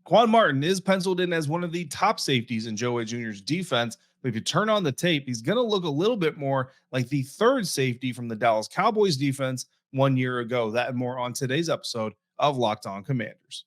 Quan Martin is penciled in as one of the top safeties in Joe Whitt Jr.'s defense. But if you turn on the tape, he's going to look a little bit more like the third safety from the Dallas Cowboys defense 1 year ago. That and more on today's episode of Locked On Commanders.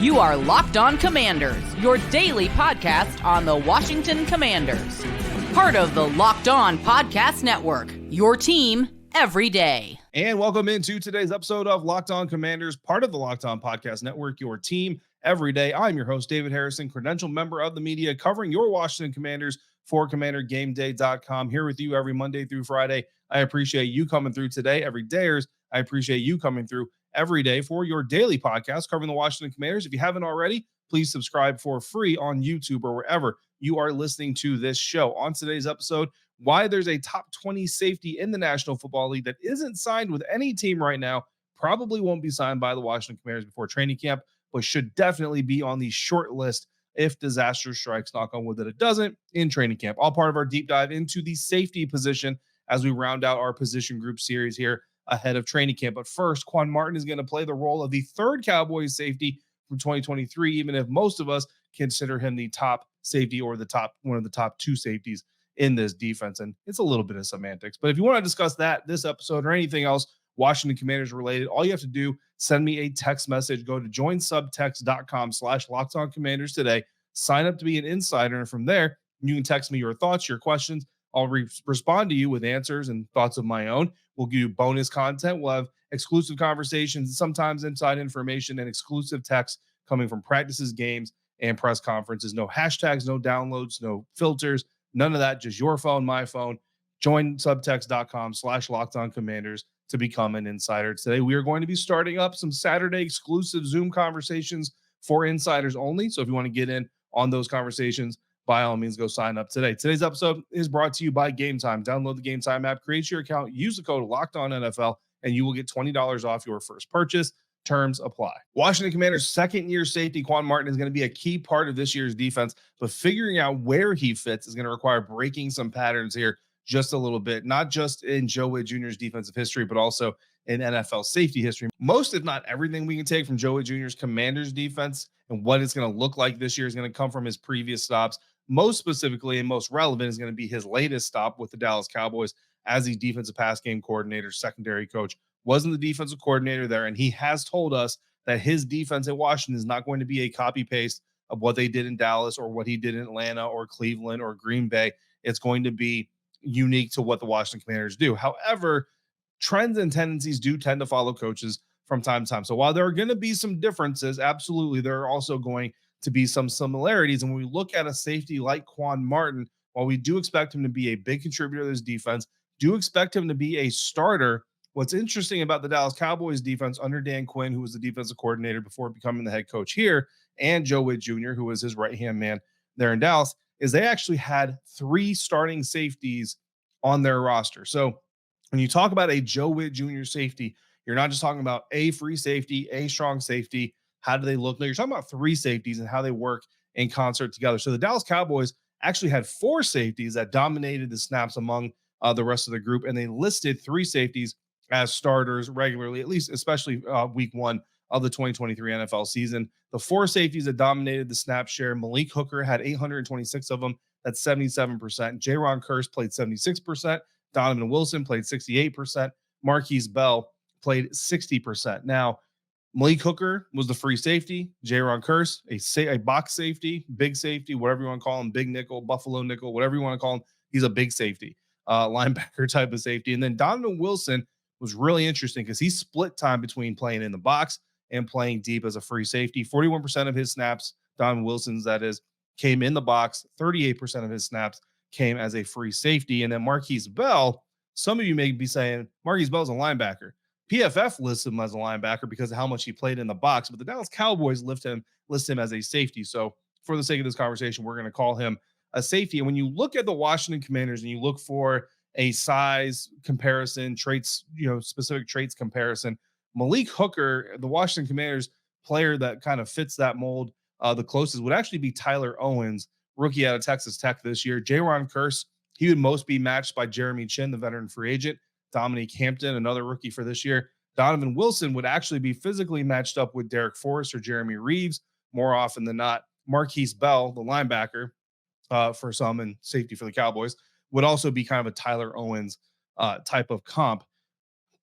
You are Locked On Commanders, your daily podcast on the Washington Commanders. Part of the Locked On Podcast Network, your team every day. And welcome into today's episode of Locked On Commanders, part of the Locked On Podcast Network, your team every day. I'm your host, David Harrison, credentialed member of the media covering your Washington Commanders for CommanderGameDay.com. Here with you every Monday through Friday. I appreciate you coming through today. Every dayers, I appreciate you coming through every day for your daily podcast covering the Washington Commanders. If you haven't already, please subscribe for free on YouTube or wherever you are listening to this show. On today's episode, why there's a top 20 safety in the National Football League that isn't signed with any team right now, probably won't be signed by the Washington Commanders before training camp, but should definitely be on the short list if disaster strikes, knock on wood that it doesn't, in training camp. All part of our deep dive into the safety position as we round out our position group series here ahead of training camp. But first, Quan Martin is going to play the role of the third Cowboys safety from 2023, even if most of us consider him the top safety or one of the top two safeties in this defense. And it's a little bit of semantics. But if you want to discuss that, this episode, or anything else Washington Commanders related, all you have to do, send me a text message. Go to joinsubtext.com/LockedOnCommanders today. Sign up to be an insider. And from there, you can text me your thoughts, your questions. I'll respond to you with answers and thoughts of my own. We'll give you bonus content. We'll have exclusive conversations, sometimes inside information and exclusive text coming from practices, games, and press conferences. No hashtags, no downloads, no filters, none of that. Just your phone, my phone. Join subtext.com/LockedOnCommanders to become an insider. Today, we are going to be starting up some Saturday exclusive Zoom conversations for insiders only. So if you want to get in on those conversations, by all means, go sign up today. Today's episode is brought to you by Game Time. Download the Game Time app, create your account, use the code LOCKEDONNFL, and you will get $20 off your first purchase. Terms apply. Washington Commanders' second-year safety, Quan Martin, is going to be a key part of this year's defense, but figuring out where he fits is going to require breaking some patterns here just a little bit, not just in Joe Whitt Jr.'s defensive history, but also in NFL safety history. Most, if not everything we can take from Joe Whitt Jr.'s Commanders defense and what it's going to look like this year is going to come from his previous stops. Most specifically and most relevant is going to be his latest stop with the Dallas Cowboys as the defensive pass game coordinator, secondary coach. Wasn't the defensive coordinator there, and he has told us that his defense at Washington is not going to be a copy-paste of what they did in Dallas or what he did in Atlanta or Cleveland or Green Bay. It's going to be unique to what the Washington Commanders do. However, trends and tendencies do tend to follow coaches from time to time. So while there are going to be some differences, absolutely, there are also going to be some similarities. And when we look at a safety like Quan Martin, while we do expect him to be a big contributor to this defense, do expect him to be a starter. What's interesting about the Dallas Cowboys defense under Dan Quinn, who was the defensive coordinator before becoming the head coach here, and Joe Whitt Jr., who was his right-hand man there in Dallas, is they actually had 3 starting safeties on their roster. So when you talk about a Joe Whitt Jr. safety, you're not just talking about a free safety, a strong safety. How do they look? No, you're talking about 3 safeties and how they work in concert together. So the Dallas Cowboys actually had 4 safeties that dominated the snaps among the rest of the group, and they listed 3 safeties as starters regularly, at least especially week 1 of the 2023 NFL season. The 4 safeties that dominated the snap share, Malik Hooker had 826 of them. That's 77%. Jaron Kearse played 76%. Donovan Wilson played 68%. Marquise Bell played 60%. Now, Malik Hooker was the free safety. Jaron Kearse, a box safety, big safety, whatever you want to call him, big nickel, buffalo nickel, whatever you want to call him. He's a big safety, linebacker type of safety. And then Donovan Wilson was really interesting because he split time between playing in the box and playing deep as a free safety. 41% of his snaps, Donovan Wilson's that is, came in the box. 38% of his snaps came as a free safety. And then Marquise Bell, some of you may be saying, Marquise Bell's a linebacker. PFF lists him as a linebacker because of how much he played in the box, but the Dallas Cowboys list him as a safety. So for the sake of this conversation, we're going to call him a safety. And when you look at the Washington Commanders and you look for a size comparison, traits, specific traits comparison, Malik Hooker, the Washington Commanders player that kind of fits that mold the closest would actually be Tyler Owens, rookie out of Texas Tech this year. Jaron Kearse, he would most be matched by Jeremy Chin, the veteran free agent. Dominique Hampton, another rookie for this year. Donovan Wilson would actually be physically matched up with Derek Forrest or Jeremy Reeves more often than not. Marquise Bell, the linebacker, for some and safety for the Cowboys, would also be kind of a Tyler Owens type of comp.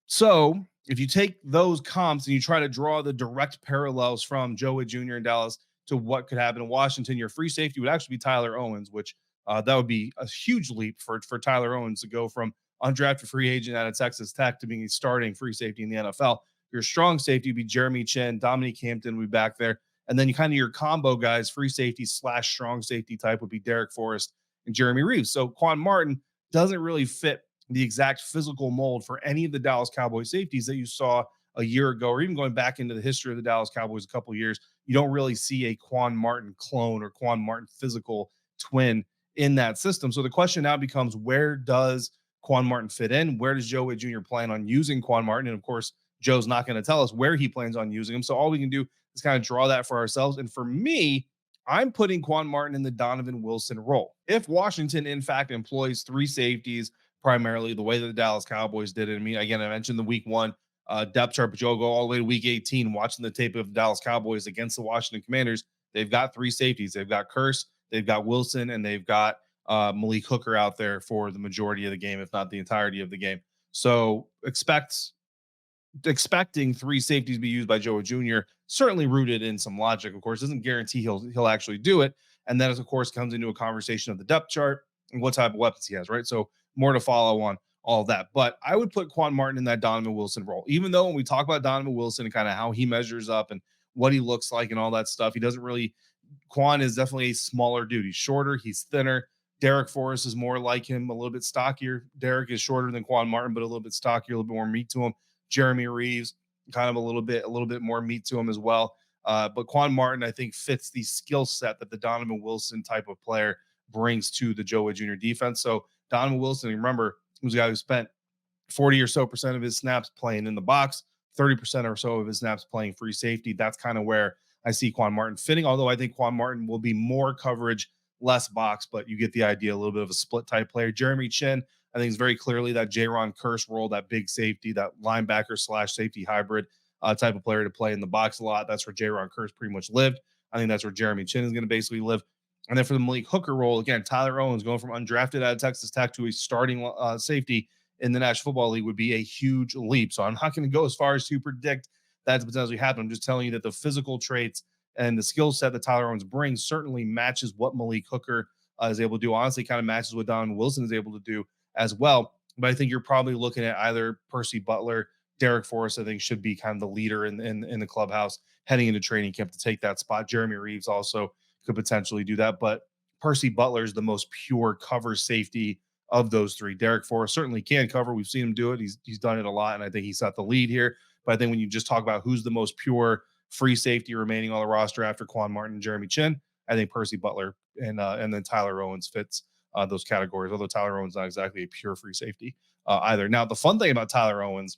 So if you take those comps and you try to draw the direct parallels from Joe Whitt Jr. in Dallas to what could happen in Washington, your free safety would actually be Tyler Owens, which that would be a huge leap for Tyler Owens to go from undrafted free agent out of Texas Tech to being a starting free safety in the NFL. Your strong safety would be Jeremy Chin, Dominique Hampton would be back there. And then you kind of your combo guys, free safety / strong safety type would be Derek Forrest and Jeremy Reeves. So Quan Martin doesn't really fit the exact physical mold for any of the Dallas Cowboys safeties that you saw a year ago, or even going back into the history of the Dallas Cowboys a couple of years. You don't really see a Quan Martin clone or Quan Martin physical twin in that system. So the question now becomes, where does Quan Martin fit in? Where does Joe Whitt Jr. plan on using Quan Martin? And of course, Joe's not going to tell us where he plans on using him. So all we can do is kind of draw that for ourselves. And for me, I'm putting Quan Martin in the Donovan Wilson role. If Washington, in fact, employs three safeties, primarily the way that the Dallas Cowboys did it. I mean, again, I mentioned the week one depth chart, but you'll go all the way to week 18, watching the tape of the Dallas Cowboys against the Washington Commanders. They've got three safeties. They've got Curse, they've got Wilson, and they've got Malik Hooker out there for the majority of the game, if not the entirety of the game. So expecting three safeties to be used by Joe Whitt Jr. certainly rooted in some logic. Of course, doesn't guarantee he'll actually do it. And then, of course, comes into a conversation of the depth chart and what type of weapons he has, right? So more to follow on all of that. But I would put Quan Martin in that Donovan Wilson role, even though when we talk about Donovan Wilson and kind of how he measures up and what he looks like and all that stuff, he doesn't really. Quan is definitely a smaller dude. He's shorter, he's thinner. Derek Forrest is more like him, a little bit stockier. Derek is shorter than Quan Martin, but a little bit stockier, a little bit more meat to him. Jeremy Reeves, kind of a little bit more meat to him as well. But Quan Martin, I think, fits the skill set that the Donovan Wilson type of player brings to the Joe Whitt Jr. defense. So Donovan Wilson, remember, he was a guy who spent 40 or so percent of his snaps playing in the box, 30% or so of his snaps playing free safety. That's kind of where I see Quan Martin fitting, although I think Quan Martin will be more coverage, less box, but you get the idea, a little bit of a split type player. Jeremy Chin, I think, is very clearly that Jaron Curse role, that big safety, that linebacker / safety hybrid type of player to play in the box a lot. That's where Jaron Curse pretty much lived. I think that's where Jeremy Chin is going to basically live. And then for the Malik Hooker role, again, Tyler Owens going from undrafted out of Texas Tech to a starting safety in the National Football League would be a huge leap. So I'm not going to go as far as to predict that to potentially happen. I'm just telling you that the physical traits and the skill set that Tyler Owens brings certainly matches what Malik Hooker is able to do. Honestly, kind of matches what Donovan Wilson is able to do as well. But I think you're probably looking at either Percy Butler, Derek Forrest, I think, should be kind of the leader in the clubhouse heading into training camp to take that spot. Jeremy Reeves also could potentially do that. But Percy Butler is the most pure cover safety of those three. Derek Forrest certainly can cover. We've seen him do it. He's done it a lot, and I think he set the lead here. But I think when you just talk about who's the most pure free safety remaining on the roster after Quan Martin and Jeremy Chin, I think Percy Butler and then Tyler Owens fits those categories, although Tyler Owens not exactly a pure free safety either. Now, the fun thing about Tyler Owens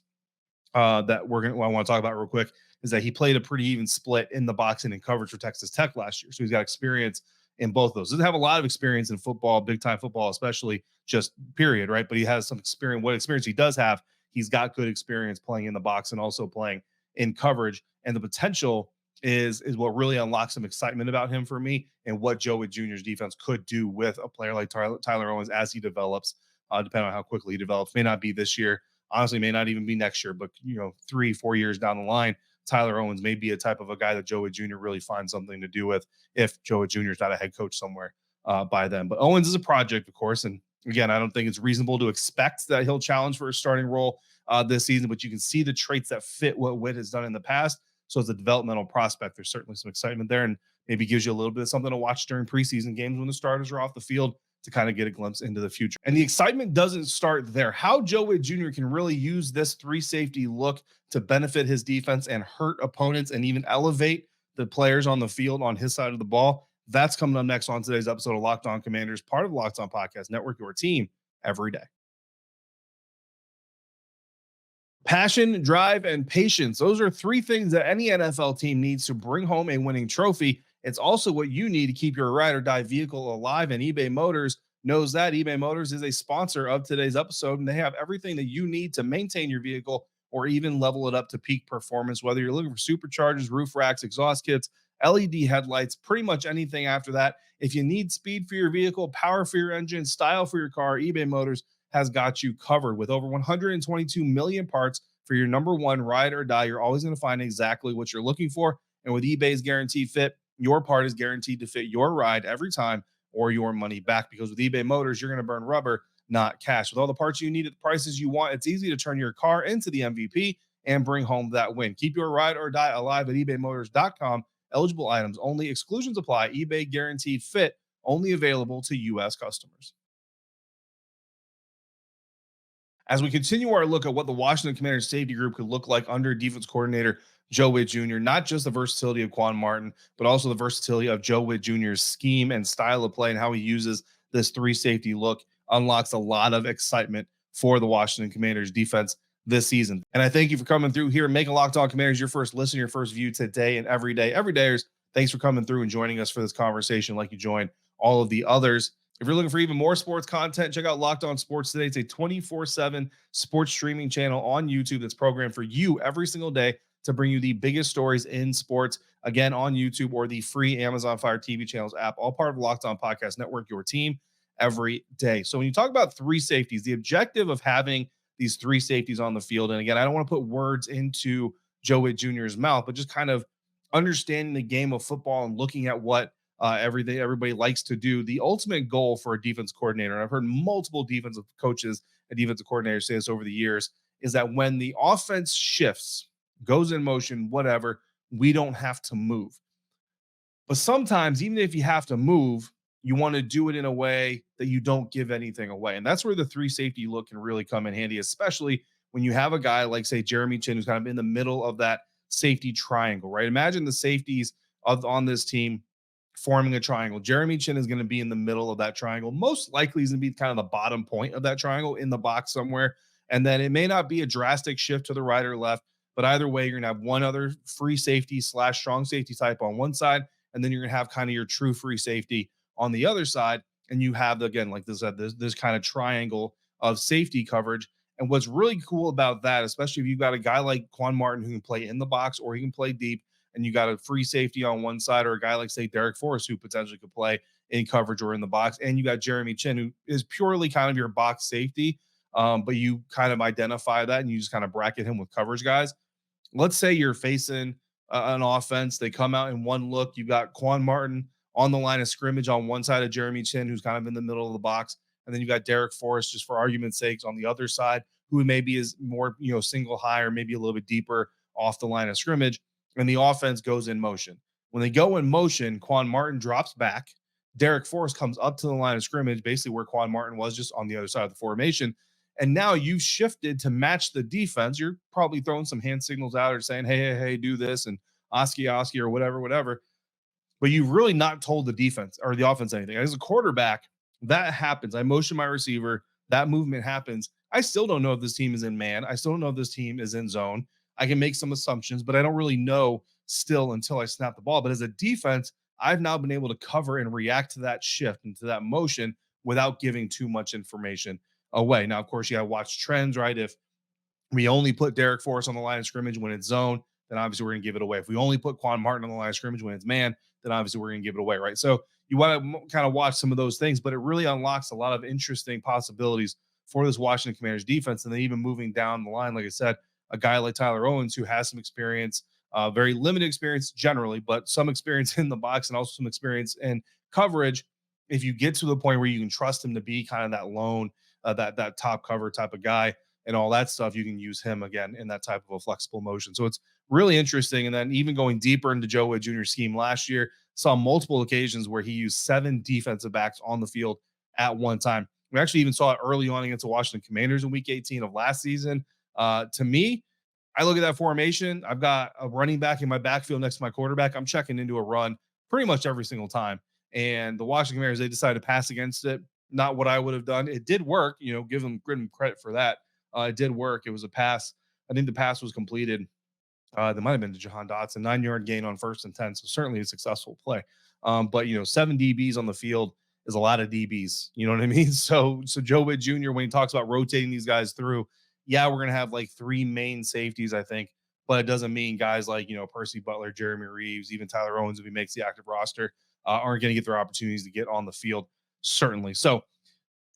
that I want to talk about real quick is that he played a pretty even split in the box and in coverage for Texas Tech last year. So he's got experience in both of those. Doesn't have a lot of experience in football, big time football, especially, just period, right? But he has some experience. What experience he does have, he's got good experience playing in the box and also playing in coverage. And the potential is what really unlocks some excitement about him for me, and what Joe Whitt Jr.'s defense could do with a player like Tyler Owens as he develops, depending on how quickly he develops. May not be this year, honestly, may not even be next year, but 3-4 years down the line, Tyler Owens may be a type of a guy that Joe Whitt Jr. really finds something to do with if Joe Whitt Jr. is not a head coach somewhere by then. But Owens is a project, of course, and again, I don't think it's reasonable to expect that he'll challenge for a starting role this season, but you can see the traits that fit what Whitt has done in the past. So as a developmental prospect, there's certainly some excitement there, and maybe gives you a little bit of something to watch during preseason games when the starters are off the field to kind of get a glimpse into the future. And the excitement doesn't start there. How Joe Whitt Jr. can really use this three safety look to benefit his defense and hurt opponents and even elevate the players on the field on his side of the ball, that's coming up next on today's episode of Locked On Commanders, part of Locked On Podcast Network, your team every day. Passion, drive, and patience. Those are three things that any NFL team needs to bring home a winning trophy. It's also what you need to keep your ride or die vehicle alive, and eBay Motors knows that eBay Motors is a sponsor of today's episode, and they have everything that you need to maintain your vehicle or even level it up to peak performance, whether you're looking for superchargers, roof racks, exhaust kits, LED headlights, pretty much anything after that. If you need speed for your vehicle, power for your engine, style for your car, eBay Motors has got you covered. With over 122 million parts for your number one ride or die, you're always going to find exactly what you're looking for. And with eBay's guaranteed fit, your part is guaranteed to fit your ride every time or your money back. Because with eBay Motors, you're going to burn rubber, not cash. With all the parts you need at the prices you want, it's easy to turn your car into the MVP and bring home that win. Keep your ride or die alive at ebaymotors.com. Eligible items only. Exclusions apply. eBay guaranteed fit only available to U.S. customers. As we continue our look at what the Washington Commanders safety group could look like under defense coordinator Joe Whitt Jr., not just the versatility of Quan Martin, but also the versatility of Joe Whitt Jr.'s scheme and style of play and how he uses this three safety look unlocks a lot of excitement for the Washington Commanders defense this season. And I thank you for coming through here and making Locked On Commanders your first listen, your first view today and every day. Everydayers, thanks for coming through and joining us for this conversation like you joined all of the others. If you're looking for even more sports content, check out Locked On Sports Today. It's a 24/7 sports streaming channel on YouTube that's programmed for you every single day to bring you the biggest stories in sports, again, on YouTube or the free Amazon Fire TV channels app, all part of Locked On Podcast Network, your team every day. So when you talk about three safeties, the objective of having these three safeties on the field, and again, I don't want to put words into Joe Whitt Jr.'s mouth, but just kind of understanding the game of football and looking at what everybody likes to do. The ultimate goal for a defense coordinator, and I've heard multiple defensive coaches and defensive coordinators say this over the years, is that when the offense shifts, goes in motion, whatever, we don't have to move. But sometimes, even if you have to move, you want to do it in a way that you don't give anything away. And that's where the three safety look can really come in handy, especially when you have a guy like, say, Jeremy Chin, who's kind of in the middle of that safety triangle, right? Imagine the safeties on this team forming a triangle. Jeremy Chin is going to be in the middle of that triangle. Most likely, he's going to be kind of the bottom point of that triangle in the box somewhere. And then it may not be a drastic shift to the right or left, but either way, you're going to have one other free safety / strong safety type on one side, and then you're going to have kind of your true free safety on the other side. And you have, again, like this kind of triangle of safety coverage. And what's really cool about that, especially if you've got a guy like Quan Martin who can play in the box or he can play deep, and you got a free safety on one side, or a guy like, say, Derek Forrest, who potentially could play in coverage or in the box, and you got Jeremy Chin, who is purely kind of your box safety, but you kind of identify that and you just kind of bracket him with coverage guys. Let's say you're facing an offense. They come out in one look. You got Quan Martin on the line of scrimmage on one side of Jeremy Chin, who's kind of in the middle of the box. And then you got Derek Forrest, just for argument's sakes, on the other side, who maybe is more, single high or maybe a little bit deeper off the line of scrimmage. And the offense goes in motion. When they go in motion, Quan Martin drops back. Derek Forrest comes up to the line of scrimmage, basically where Quan Martin was, just on the other side of the formation. And now you've shifted to match the defense. You're probably throwing some hand signals out or saying, hey, do this, and Oski, or whatever. But you've really not told the defense or the offense anything. As a quarterback, that happens. I motion my receiver. That movement happens. I still don't know if this team is in man. I still don't know if this team is in zone. I can make some assumptions, but I don't really know still until I snap the ball. But as a defense, I've now been able to cover and react to that shift and to that motion without giving too much information away. Now, of course, you got to watch trends, right? If we only put Derek Forrest on the line of scrimmage when it's zone, then obviously we're going to give it away. If we only put Quan Martin on the line of scrimmage when it's man, then obviously we're going to give it away, right? So you want to kind of watch some of those things, but it really unlocks a lot of interesting possibilities for this Washington Commanders defense. And then even moving down the line, like I said, a guy like Tyler Owens, who has some experience, very limited experience generally, but some experience in the box and also some experience in coverage. If you get to the point where you can trust him to be kind of that lone, that top cover type of guy and all that stuff, you can use him again in that type of a flexible motion. So it's really interesting. And then even going deeper into Joe Whitt Jr.'s scheme last year, saw multiple occasions where he used 7 defensive backs on the field at one time. We actually even saw it early on against the Washington Commanders in week 18 of last season. To me, I look at that formation. I've got a running back in my backfield next to my quarterback. I'm checking into a run pretty much every single time. And the Washington Commanders, they decided to pass against it. Not what I would have done. It did work, give them credit for that. It did work. It was a pass. I think the pass was completed. That might have been to Jahan Dotson, 9-yard gain on 1st and 10. So certainly a successful play. But 7 DBs on the field is a lot of DBs. You know what I mean? So Joe Whitt Jr., when he talks about rotating these guys through, yeah, we're gonna have like three main safeties, I think, but it doesn't mean guys like Percy Butler, Jeremy Reeves, even Tyler Owens, if he makes the active roster, aren't going to get their opportunities to get on the field. Certainly. So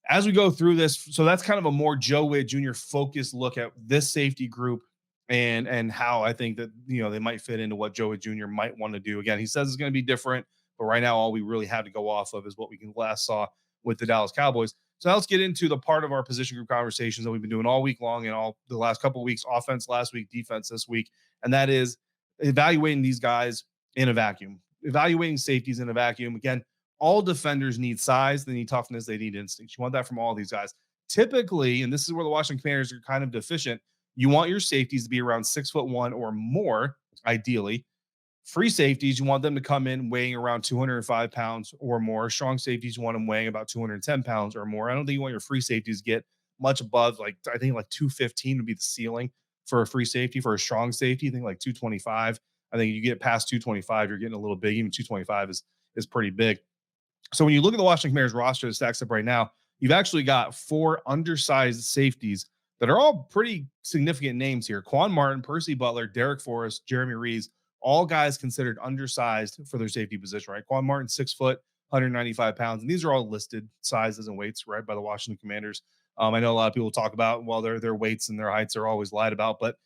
as we go through this, so that's kind of a more Joe Whitt Jr. focused look at this safety group and how I think that they might fit into what Joe Whitt Jr. might want to do. Again, he says it's going to be different, but right now all we really have to go off of is what we can last saw with the Dallas Cowboys. So now let's get into the part of our position group conversations that we've been doing all week long and all the last couple of weeks, offense last week, defense this week, and that is evaluating these guys in a vacuum, evaluating safeties in a vacuum. Again, all defenders need size, they need toughness, they need instincts. You want that from all these guys. Typically, and this is where the Washington Commanders are kind of deficient, you want your safeties to be around 6'1" or more, ideally. Free safeties, you want them to come in weighing around 205 pounds or more. Strong safeties, you want them weighing about 210 pounds or more. I don't think you want your free safeties to get much above, like, I think like 215 would be the ceiling for a free safety. For a strong safety, I think like 225. I think you get past 225, you're getting a little big. Even 225 is pretty big. So when you look at the Washington Commanders roster that stacks up right now, you've actually got four undersized safeties that are all pretty significant names here. Quan Martin, Percy Butler, Derek Forrest, Jeremy Reeves, all guys considered undersized for their safety position, right? Quan Martin, 6 foot, 195 pounds. And these are all listed sizes and weights, right, by the Washington Commanders. I know a lot of people talk about, well, their weights and their heights are always lied about, but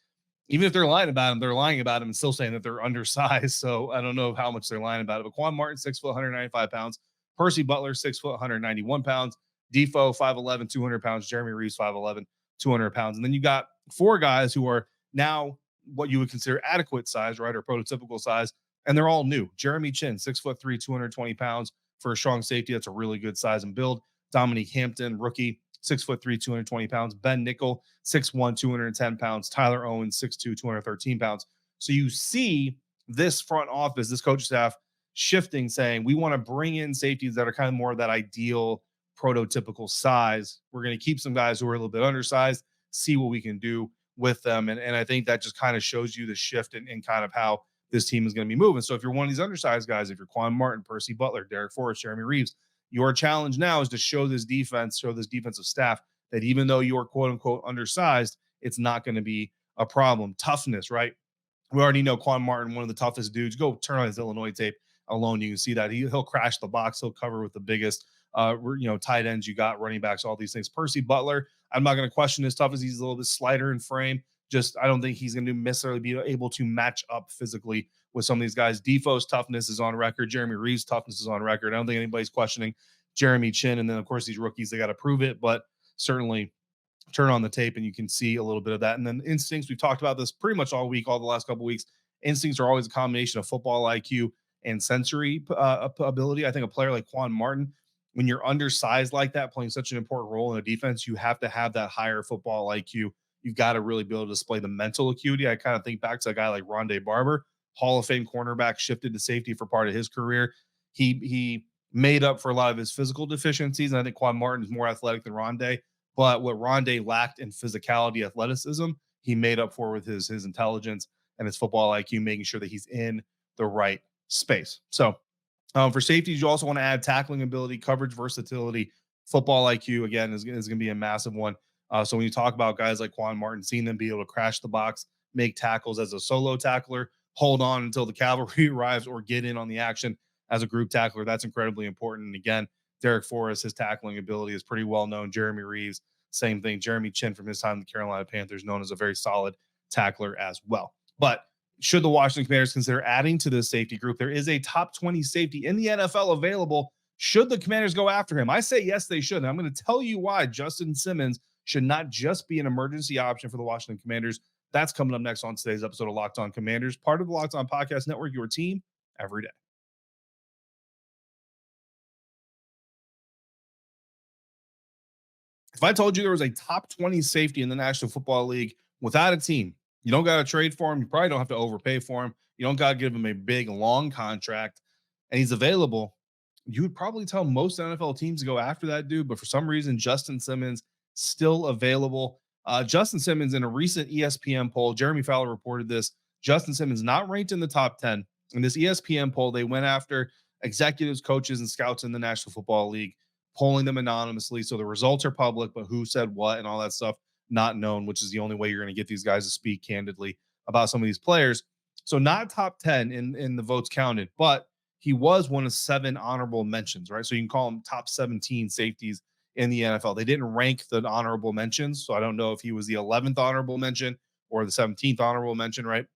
even if they're lying about them, they're lying about them and still saying that they're undersized. So I don't know how much they're lying about it. But Quan Martin, 6 foot, 195 pounds. Percy Butler, 6 foot, 191 pounds. Defoe, 5'11", 200 pounds. Jeremy Reeves, 5'11", 200 pounds. And then you got four guys who are now what you would consider adequate size, right, or prototypical size, and they're all new. Jeremy Chin, 6'3", 220 pounds. For a strong safety, that's a really good size and build. Dominique Hampton, rookie, 6'3", 220 pounds. Ben Nickel, 6'1", 210 pounds. Tyler Owens, 6'2", 213 pounds. So you see this front office, this coaching staff shifting, saying we want to bring in safeties that are kind of more of that ideal prototypical size. We're going to keep some guys who are a little bit undersized, see what we can do with them. And I think that just kind of shows you the shift in kind of how this team is going to be moving. So if you're one of these undersized guys, if you're Quan Martin, Percy Butler, Derek Forrest, Jeremy Reeves, your challenge now is to show this defensive staff that even though you're quote unquote undersized, it's not going to be a problem. Toughness, right? We already know Quan Martin, one of the toughest dudes. Go turn on his Illinois tape alone. You can see that he'll crash the box. He'll cover with the biggest, tight ends you got, running backs, all these things. Percy Butler, I'm not going to question his toughness. He's a little bit slighter in frame. Just, I don't think he's going to necessarily be able to match up physically with some of these guys. Defoe's toughness is on record. Jeremy Reeves' toughness is on record. I don't think anybody's questioning Jeremy Chin. And then, of course, these rookies, they got to prove it, but certainly turn on the tape and you can see a little bit of that. And then instincts, we've talked about this pretty much all week, all the last couple of weeks. Instincts are always a combination of football IQ and sensory ability. I think a player like Quan Martin, when you're undersized like that, playing such an important role in a defense, you have to have that higher football IQ. You've got to really be able to display the mental acuity. I kind of think back to a guy like Rondé Barber, Hall of Fame cornerback, shifted to safety for part of his career. He made up for a lot of his physical deficiencies. And I think Quan Martin is more athletic than Rondé. But what Rondé lacked in physicality, athleticism, he made up for with his intelligence and his football IQ, making sure that he's in the right space. So for safeties, you also want to add tackling ability, coverage versatility, football IQ, again, is going to be a massive one. So when you talk about guys like Quan Martin, seeing them be able to crash the box, make tackles as a solo tackler, hold on until the cavalry arrives, or get in on the action as a group tackler, that's incredibly important. And again, Derek Forrest, his tackling ability is pretty well known. Jeremy Reeves, same thing. Jeremy Chin from his time in the Carolina Panthers, known as a very solid tackler as well. But should the Washington Commanders consider adding to this safety group? There is a top 20 safety in the NFL available. Should the Commanders go after him? I say yes, they should. And I'm going to tell you why Justin Simmons should not just be an emergency option for the Washington Commanders. That's coming up next on today's episode of Locked On Commanders, part of the Locked On Podcast Network, your team every day. If I told you there was a top 20 safety in the National Football League without a team, you don't got to trade for him. You probably don't have to overpay for him. You don't got to give him a big, long contract, and he's available. You would probably tell most NFL teams to go after that dude. But for some reason, Justin Simmons still available. Justin Simmons, in a recent ESPN poll, Jeremy Fowler reported this. Justin Simmons not ranked in the top 10. In this ESPN poll, they went after executives, coaches, and scouts in the National Football League, polling them anonymously. So the results are public, but who said what and all that stuff not known, which is the only way you're going to get these guys to speak candidly about some of these players. So not top 10 in the votes counted, but he was one of 7 honorable mentions, right? So you can call him top 17 safeties in the NFL. They didn't rank the honorable mentions, so I don't know if he was the 11th honorable mention or the 17th honorable mention, right?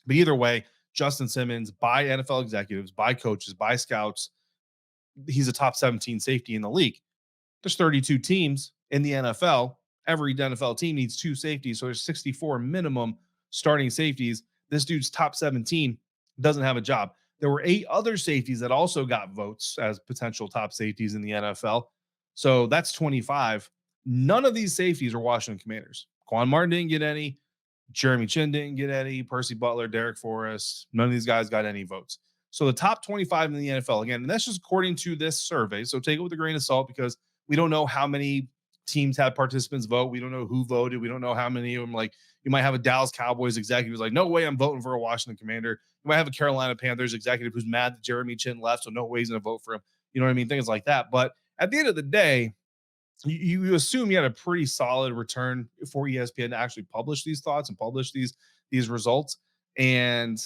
But either way, Justin Simmons, by NFL executives, by coaches, by scouts, he's a top 17 safety in the league. There's 32 teams in the NFL. Every NFL team needs 2 safeties, so there's 64 minimum starting safeties. This dude's top 17 doesn't have a job. There were 8 other safeties that also got votes as potential top safeties in the NFL. So that's 25. None of these safeties are Washington Commanders. Quan Martin didn't get any. Jeremy Chin didn't get any. Percy Butler, Derek Forrest, none of these guys got any votes. So the top 25 in the NFL, again, and that's just according to this survey. So take it with a grain of salt because we don't know how many teams had participants vote. We don't know who voted. We don't know how many of them. Like, you might have a Dallas Cowboys executive who's like, no way I'm voting for a Washington Commander. You might have a Carolina Panthers executive who's mad that Jeremy Chin left, so no way he's going to vote for him. You know what I mean? Things like that. But at the end of the day, you assume you had a pretty solid return for ESPN to actually publish these thoughts and publish these results. And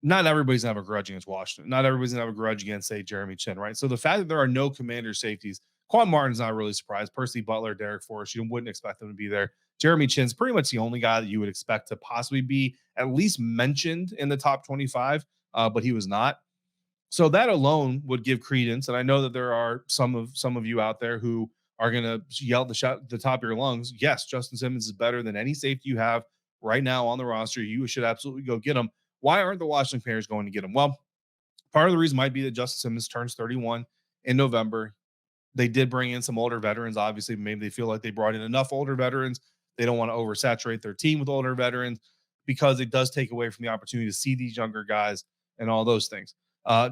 not everybody's gonna have a grudge against Washington. Not everybody's gonna have a grudge against, say, Jeremy Chin, right? So the fact that there are no Commander safeties, Quan Martin's not really surprised. Percy Butler, Derek Forrest, you wouldn't expect them to be there. Jeremy Chin's pretty much the only guy that you would expect to possibly be at least mentioned in the top 25, but he was not. So that alone would give credence. And I know that there are some of you out there who are going to yell at the top of your lungs. Yes, Justin Simmons is better than any safety you have right now on the roster. You should absolutely go get him. Why aren't the Washington Commanders going to get him? Well, part of the reason might be that Justin Simmons turns 31 in November. They did bring in some older veterans. Obviously, maybe they feel like they brought in enough older veterans. They don't want to oversaturate their team with older veterans because it does take away from the opportunity to see these younger guys and all those things.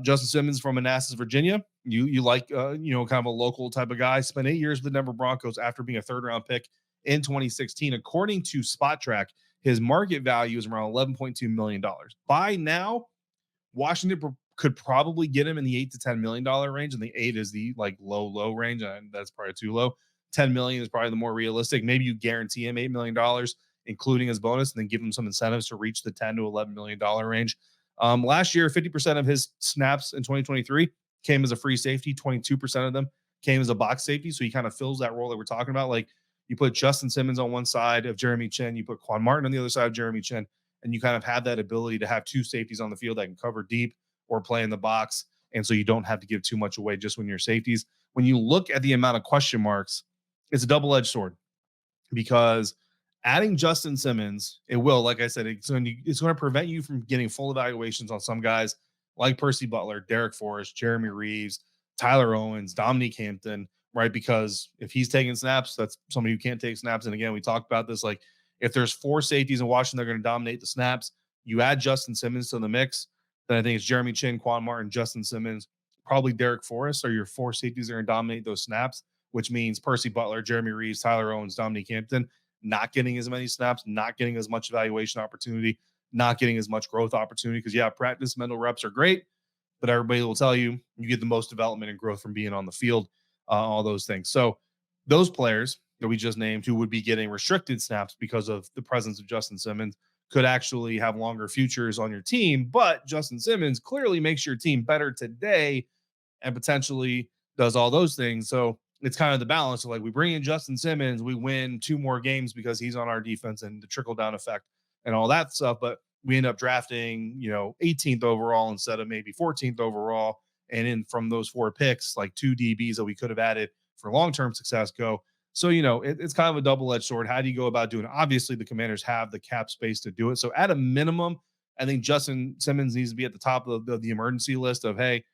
Justin Simmons from Manassas, Virginia. You like kind of a local type of guy. Spent 8 years with the Denver Broncos after being a 3rd round pick in 2016. According to Spot Track, his market value is around $11.2 million. By now, Washington could probably get him in the $8 to $10 million range, and the 8 is the low range, and that's probably too low. 10 million is probably the more realistic. Maybe you guarantee him $8 million, including his bonus, and then give him some incentives to reach the $10 to $11 million range. Last year, 50% of his snaps in 2023 came as a free safety. 22% of them came as a box safety. So he kind of fills that role that we're talking about. Like, you put Justin Simmons on one side of Jeremy Chin, you put Quan Martin on the other side of Jeremy Chin, and you kind of have that ability to have 2 safeties on the field that can cover deep or play in the box. And so you don't have to give too much away just when you're safeties. When you look at the amount of question marks, it's a double-edged sword because adding Justin Simmons, it will, like I said, it's going to prevent you from getting full evaluations on some guys like Percy Butler, Derek Forrest, Jeremy Reeves, Tyler Owens, Dominique Hampton, right? Because if he's taking snaps, that's somebody who can't take snaps. And again, we talked about this, like, if there's 4 safeties in Washington, they're going to dominate the snaps. You add Justin Simmons to the mix, then I think it's Jeremy Chin, Quan Martin, Justin Simmons, probably Derek Forrest are your 4 safeties that are going to dominate those snaps, which means Percy Butler, Jeremy Reeves, Tyler Owens, Dominique Hampton not getting as many snaps, not getting as much evaluation opportunity, not getting as much growth opportunity. Because, yeah, practice mental reps are great, but everybody will tell you get the most development and growth from being on the field, all those things. So those players that we just named who would be getting restricted snaps because of the presence of Justin Simmons could actually have longer futures on your team. But Justin Simmons clearly makes your team better today and potentially does all those things. So it's kind of the balance of, like, we bring in Justin Simmons, we win 2 more games because he's on our defense and the trickle down effect and all that stuff. But we end up drafting, 18th overall instead of maybe 14th overall. And in from those 4 picks, like 2 DBs that we could have added for long-term success go. So, it's kind of a double-edged sword. How do you go about doing it? Obviously, the Commanders have the cap space to do it. So at a minimum, I think Justin Simmons needs to be at the top of the emergency list of, hey,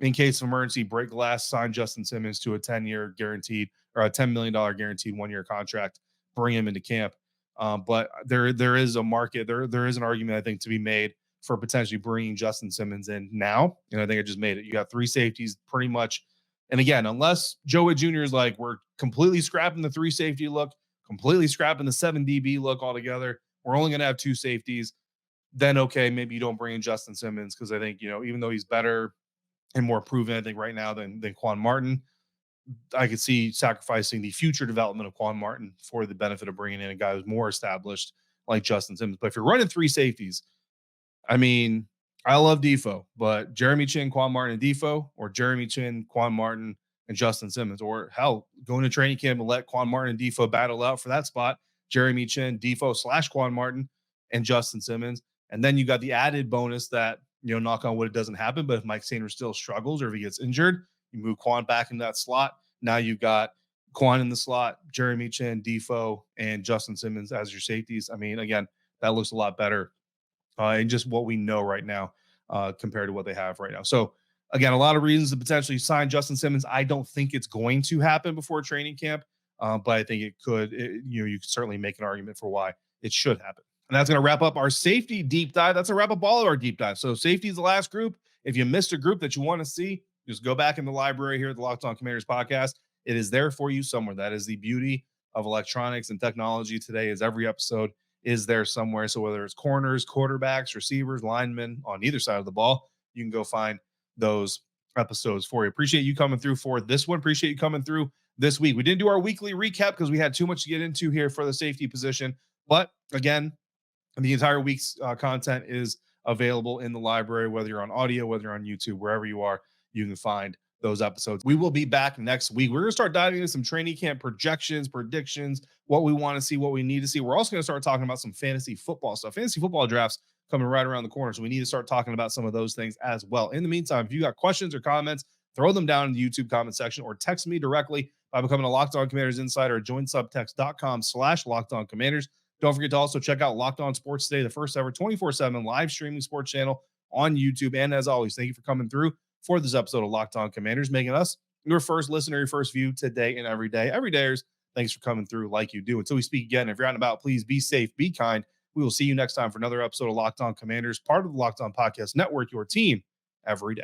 in case of emergency, break glass, sign Justin Simmons to a 10-year guaranteed or a $10 million guaranteed 1-year contract, bring him into camp. But there is a market. There is an argument, I think, to be made for potentially bringing Justin Simmons in now. And I think I just made it. You got 3 safeties pretty much. And again, unless Joe Whitt Jr. is like, we're completely scrapping the 3 safety look, completely scrapping the 7 DB look altogether, we're only going to have 2 safeties, then okay, maybe you don't bring in Justin Simmons because I think, even though he's better and more proven, I think, right now than Quan Martin. I could see sacrificing the future development of Quan Martin for the benefit of bringing in a guy who's more established like Justin Simmons. But if you're running three safeties, I mean, I love Defoe, but Jeremy Chin, Quan Martin, and Defoe, or Jeremy Chin, Quan Martin, and Justin Simmons, or hell, go into training camp and let Quan Martin and Defoe battle out for that spot. Jeremy Chin, Defoe / Quan Martin, and Justin Simmons. And then you got the added bonus that, knock on wood, it doesn't happen. But if Mike Sanders still struggles or if he gets injured, you move Quan back into that slot. Now you've got Quan in the slot, Jeremy Chin, Defoe, and Justin Simmons as your safeties. I mean, again, that looks a lot better and just what we know right now compared to what they have right now. So again, a lot of reasons to potentially sign Justin Simmons. I don't think it's going to happen before training camp, but I think it could. You could certainly make an argument for why it should happen. And that's going to wrap up our safety deep dive. That's a wrap up all of our deep dive. So safety is the last group. If you missed a group that you want to see, just go back in the library here at the Locked On Commanders podcast. It is there for you somewhere. That is the beauty of electronics and technology today, is every episode is there somewhere. So whether it's corners, quarterbacks, receivers, linemen on either side of the ball, you can go find those episodes for you. Appreciate you coming through for this one. Appreciate you coming through this week. We didn't do our weekly recap because we had too much to get into here for the safety position. But again, the entire week's content is available in the library, whether you're on audio, whether you're on YouTube, wherever you are, you can find those episodes. We will be back next week. We're going to start diving into some training camp projections, predictions, what we want to see, what we need to see. We're also going to start talking about some fantasy football stuff. Fantasy football drafts coming right around the corner, so we need to start talking about some of those things as well. In the meantime, if you got questions or comments, throw them down in the YouTube comment section or text me directly by becoming a Locked On Commanders insider at joinsubtext.com/LockedOnCommanders. Don't forget to also check out Locked On Sports Today, the first ever 24/7 live streaming sports channel on YouTube. And as always, thank you for coming through for this episode of Locked On Commanders, making us your first listener, your first view today and every day. Every dayers, thanks for coming through like you do. Until we speak again, if you're out and about, please be safe, be kind. We will see you next time for another episode of Locked On Commanders, part of the Locked On Podcast Network, your team every day.